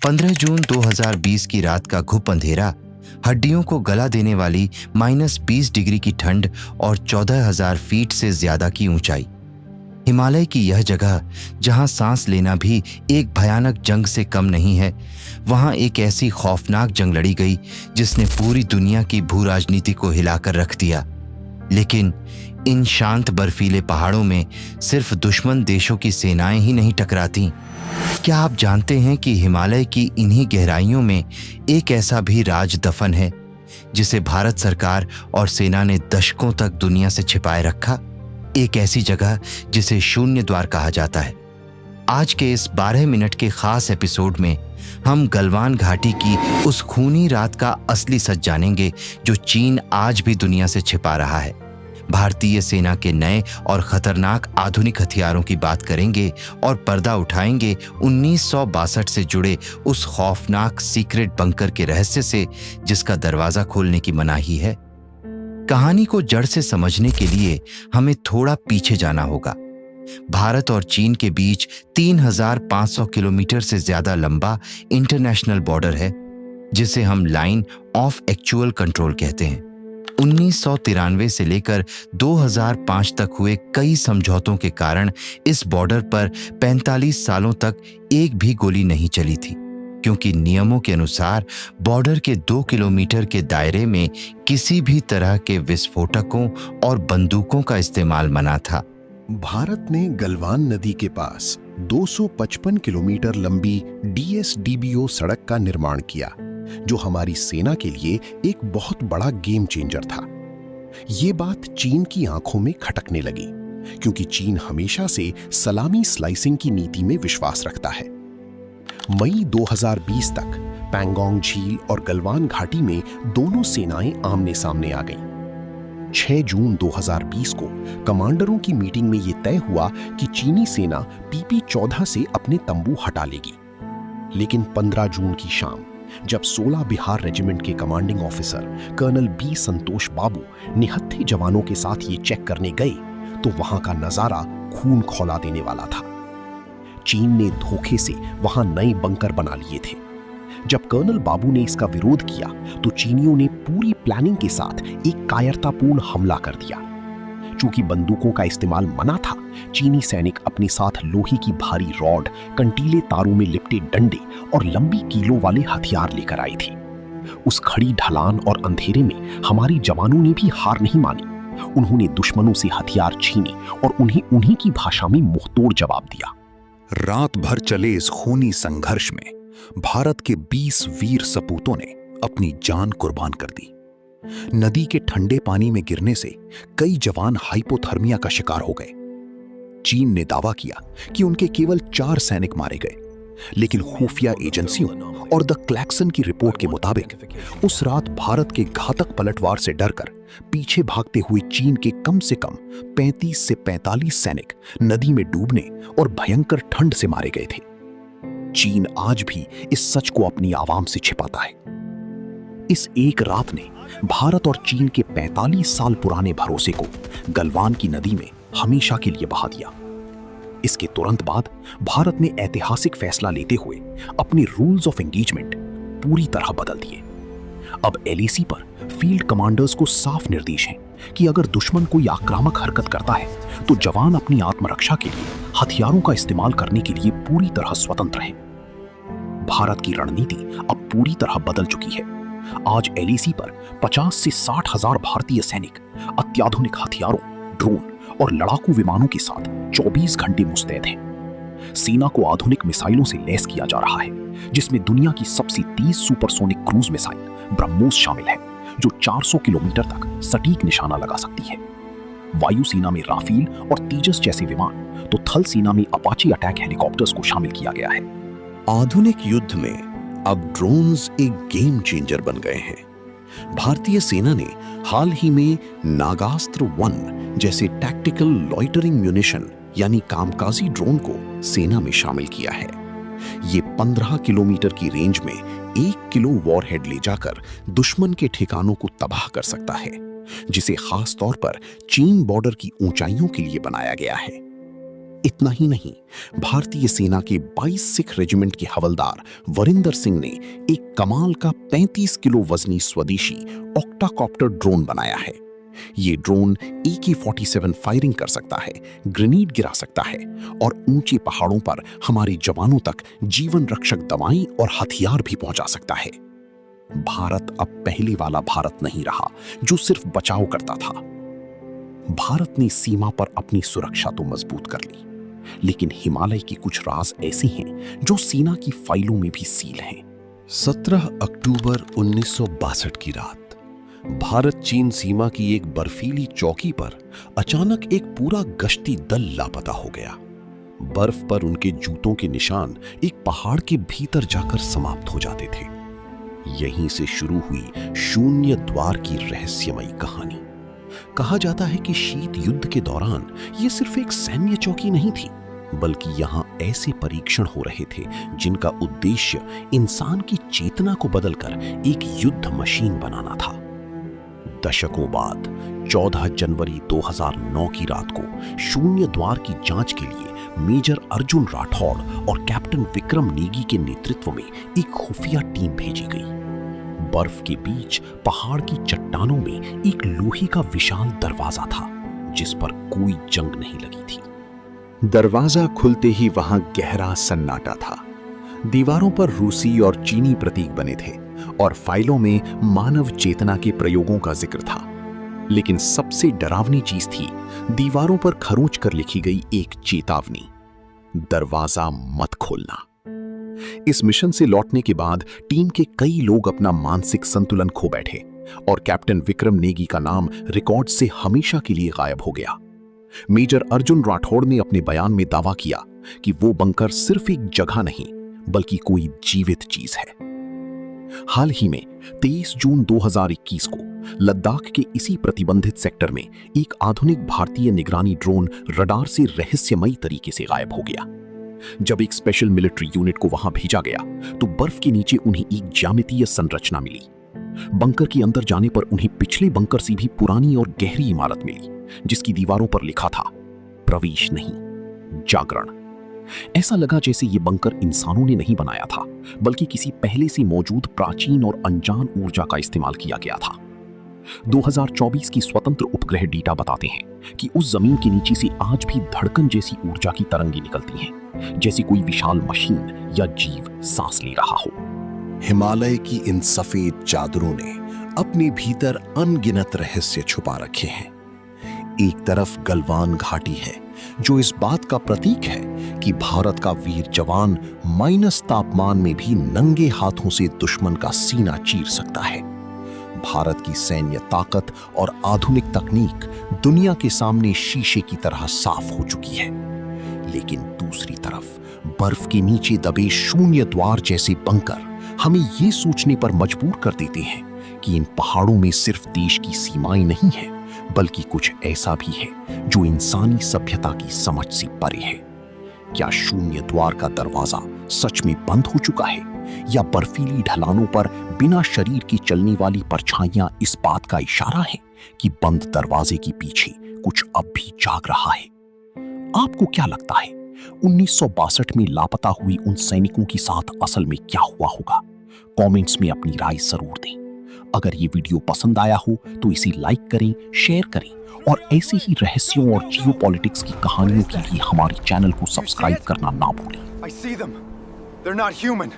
15 जून 2020 की रात का घुप अंधेरा, हड्डियों को गला देने वाली -20 डिग्री की ठंड और 14,000 फीट से ज्यादा की ऊंचाई। हिमालय की यह जगह जहां सांस लेना भी एक भयानक जंग से कम नहीं है, वहां एक ऐसी खौफनाक जंग लड़ी गई जिसने पूरी दुनिया की भू राजनीति को हिलाकर रख दिया। लेकिन इन शांत बर्फीले पहाड़ों में सिर्फ दुश्मन देशों की सेनाएं ही नहीं टकराती। क्या आप जानते हैं कि हिमालय की इन्हीं गहराइयों में एक ऐसा भी राज दफन है जिसे भारत सरकार और सेना ने दशकों तक दुनिया से छिपाए रखा? एक ऐसी जगह जिसे शून्य द्वार कहा जाता है। आज के इस 12 मिनट के खास एपिसोड में हम गलवान घाटी की उस खूनी रात का असली सच जानेंगे जो चीन आज भी दुनिया से छिपा रहा है। भारतीय सेना के नए और खतरनाक आधुनिक हथियारों की बात करेंगे और पर्दा उठाएंगे 1962 से जुड़े उस खौफनाक सीक्रेट बंकर के रहस्य से जिसका दरवाजा खोलने की मनाही है। कहानी को जड़ से समझने के लिए हमें थोड़ा पीछे जाना होगा। भारत और चीन के बीच 3,500 किलोमीटर से ज्यादा लंबा इंटरनेशनल बॉर्डर है, जिसे हम लाइन ऑफ एक्चुअल कंट्रोल कहते हैं। 1993 से लेकर 2005 तक हुए कई समझौतों के कारण इस बॉर्डर पर 45 सालों तक एक भी गोली नहीं चली थी, क्योंकि नियमों के अनुसार बॉर्डर के 2 किलोमीटर के दायरे में किसी भी तरह के विस्फोटकों और बंदूकों का इस्तेमाल मना था। भारत ने गलवान नदी के पास 255 किलोमीटर लंबी DSDBO सड़क का निर्माण किया, जो हमारी सेना के लिए एक बहुत बड़ा गेम चेंजर था। ये बात चीन की आंखों में खटकने लगी, क्योंकि चीन हमेशा से सलामी स्लाइसिंग की नीति में विश्वास रखता है। मई 2020 तक पैंगोंग झील और गलवान घाटी में दोनों सेनाएं आमने सामने आ गईं। 6 जून 2020 को कमांडरों की मीटिंग में यह तय हुआ कि चीनी सेना PP-14 से अपने तंबू हटा लेगी। लेकिन 15 जून की शाम जब 16 बिहार रेजिमेंट के कमांडिंग ऑफिसर कर्नल B संतोष बाबू निहत्थे जवानों के साथ ये चेक करने गए, तो वहां का नजारा खून खौला देने वाला था। चीन ने धोखे से वहां नए बंकर बना लिए थे। जब कर्नल बाबू ने इसका विरोध किया, तो चीनियों ने पूरी प्लानिंग के साथ एक कायरतापूर्ण हमला कर दिया। चूंकि बंदूकों का इस्तेमाल मना था, चीनी सैनिक अपने साथ लोहे की भारी रॉड, कंटीले तारों में लिपटे डंडे और लंबी कीलों वाले हथियार लेकर आई थी। उस खड़ी ढलान और अंधेरे में हमारी जवानों ने भी हार नहीं मानी। उन्होंने दुश्मनों से हथियार छीने और उन्हें उन्हीं की भाषा में मुंहतोड़ जवाब दिया। रात भर चले इस खूनी संघर्ष में भारत के 20 वीर सपूतों ने अपनी जान कुर्बान कर दी। नदी के ठंडे पानी में गिरने से कई जवान हाइपोथर्मिया का शिकार हो गए। चीन ने दावा किया कि उनके केवल 4 सैनिक मारे गए, लेकिन खुफिया एजेंसियों और द क्लैक्सन की रिपोर्ट के मुताबिक उस रात भारत के घातक पलटवार से डरकर पीछे भागते हुए चीन के कम से कम 35 से 45 सैनिक नदी में डूबने और भयंकर ठंड से मारे गए थे। चीन आज भी इस सच को अपनी आवाम से छिपाता है। इस एक रात ने भारत और चीन के 45 साल पुराने भरोसे को गलवान की नदी में हमेशा के लिए बहा दिया। इसके तुरंत बाद भारत ने ऐतिहासिक फैसला लेते हुए अपने रूल्स ऑफ एंगेजमेंट पूरी तरह बदल दिए। अब LAC पर फील्ड कमांडर्स को साफ निर्देश हैं कि अगर दुश्मन कोई आक्रामक हरकत करता है तो जवान अपनी आत्मरक्षा के लिए हथियारों का इस्तेमाल करने के लिए पूरी तरह स्वतंत्र हैं। भारत की रणनीति अब पूरी तरह बदल चुकी है। आज LAC पर 50 से 60 हजार भारतीय सैनिक अत्याधुनिक हथियारों, ड्रोन और लड़ाकू विमानों के साथ 24 घंटे मुस्तैद हैं। सेना को आधुनिक मिसाइलों से लैस किया जा रहा है, जिसमें दुनिया की सबसे तेज सुपरसोनिक क्रूज मिसाइल ब्रह्मोस शामिल है, जो 400 किलोमीटर तक सटीक निशाना लगा सकती है। वायुसेना में राफेल और तेजस जैसे विमान, तो थल सेना में अपाचे अटैक हेलीकॉप्टर्स को शामिल किया गया है। आधुनिक युद्ध में अब ड्रोन्स एक गेम चेंजर बन गए हैं। भारतीय सेना ने हाल ही में नागास्त्र 1 जैसे टैक्टिकल लॉइटरिंग म्यूनिशन यानी कामकाजी ड्रोन को सेना में शामिल किया है। ये 15 किलोमीटर की रेंज में 1 किलो वॉरहेड ले जाकर दुश्मन के ठिकानों को तबाह कर सकता है, जिसे खास तौर पर चीन बॉर्डर की ऊंचाइयों के लिए बनाया गया है। इतना ही नहीं, भारतीय सेना के 22 सिख रेजिमेंट के हवलदार वरिंदर सिंह ने एक कमाल का 35 किलो वजनी स्वदेशी ऑक्टाकॉप्टर ड्रोन बनाया है। ये ड्रोन AK-47 फायरिंग कर सकता है, ग्रेनेड गिरा सकता है और ऊंचे पहाड़ों पर हमारे जवानों तक जीवन रक्षक दवाएं और हथियार भी पहुंचा सकता है। भारत अब पहले वाला भारत नहीं रहा जो सिर्फ बचाव करता था। भारत ने सीमा पर अपनी सुरक्षा तो मजबूत कर ली, लेकिन हिमालय के कुछ राज ऐसे हैं जो सेना की फाइलों में भी सील हैं। 17 अक्टूबर 1962 की रात भारत चीन सीमा की एक बर्फीली चौकी पर अचानक एक पूरा गश्ती दल लापता हो गया। बर्फ पर उनके जूतों के निशान एक पहाड़ के भीतर जाकर समाप्त हो जाते थे। यहीं से शुरू हुई शून्य द्वार की रहस्यमयी कहानी। कहा जाता है कि शीत युद्ध के दौरान यह सिर्फ एक सैन्य चौकी नहीं थी, बल्कि यहां ऐसे परीक्षण हो रहे थे जिनका उद्देश्य इंसान की चेतना को बदलकर एक युद्ध मशीन बनाना था। दशकों बाद 14 जनवरी 2009 की रात को शून्य द्वार की जांच के लिए मेजर अर्जुन राठौड़ और कैप्टन विक्रम नेगी के नेतृत्व में एक खुफिया टीम भेजी गई। बर्फ के बीच पहाड़ की चट्टानों में एक लोहे का विशाल दरवाजा था जिस पर कोई जंग नहीं लगी थी। दरवाजा खुलते ही वहां गहरा सन्नाटा था। दीवारों पर रूसी और चीनी प्रतीक बने थे और फाइलों में मानव चेतना के प्रयोगों का जिक्र था। लेकिन सबसे डरावनी चीज थी दीवारों पर खरोंच कर लिखी गई एक चेतावनी, दरवाजा मत खोलना। इस मिशन से लौटने के बाद टीम के कई लोग अपना मानसिक संतुलन खो बैठे और कैप्टन विक्रम नेगी का नाम रिकॉर्ड से हमेशा के लिए गायब हो गया। मेजर अर्जुन राठौड़ ने अपने बयान में दावा किया कि वो बंकर सिर्फ एक जगह नहीं बल्कि कोई जीवित चीज है। हाल ही में 23 जून 2021 को लद्दाख के इसी प्रतिबंधित सेक्टर में एक आधुनिक भारतीय निगरानी ड्रोन रडार से रहस्यमयी तरीके से गायब हो गया। जब एक स्पेशल मिलिट्री यूनिट को वहां भेजा गया तो बर्फ के नीचे उन्हें एक ज्यामितीय संरचना मिली। बंकर के अंदर जाने पर उन्हें पिछले बंकर से भी पुरानी और गहरी इमारत मिली जिसकी दीवारों पर लिखा था, प्रवेश नहीं, जागरण। ऐसा लगा जैसे ये बंकर इंसानों ने नहीं बनाया था बल्कि किसी पहले से मौजूद प्राचीन और अनजान ऊर्जा का इस्तेमाल किया गया था। 2024 की स्वतंत्र उपग्रह डेटा बताते हैं कि उस जमीन के नीचे से आज भी धड़कन जैसी ऊर्जा की तरंगें निकलती हैं, जैसे कोई विशाल मशीन या जीव सांस ले रहा हो। हिमालय की इन सफेद चादरों ने अपने भीतर अनगिनत रहस्य छुपा रखे हैं। एक तरफ गलवान घाटी है जो इस बात का प्रतीक है कि भारत का वीर जवान माइनस तापमान में भी नंगे हाथों से दुश्मन का सीना चीर सकता है। भारत की सैन्य ताकत और आधुनिक तकनीक दुनिया के सामने शीशे की तरह साफ हो चुकी है। लेकिन दूसरी तरफ बर्फ के नीचे दबे शून्य द्वार जैसे बंकर हमें ये सोचने पर मजबूर कर देते हैं कि इन पहाड़ों में सिर्फ देश की सीमाएं नहीं है बल्कि कुछ ऐसा भी है जो इंसानी सभ्यता की समझ से परे है। क्या शून्य द्वार का दरवाजा सच में बंद हो चुका है या बर्फीली ढलानों पर बिना शरीर के चलने वाली परछाइयां इस बात का इशारा है कि बंद दरवाजे के पीछे कुछ अब भी जाग रहा है? आपको क्या लगता है 1962 में लापता हुई उन सैनिकों के साथ असल में क्या हुआ होगा? कमेंट्स में अपनी राय जरूर दें। अगर ये वीडियो पसंद आया हो तो इसे लाइक करें, शेयर करें और ऐसे ही रहस्यों और जियोपॉलिटिक्स की कहानियों के लिए हमारे चैनल को सब्सक्राइब करना ना भूलें। I see them. They're not human.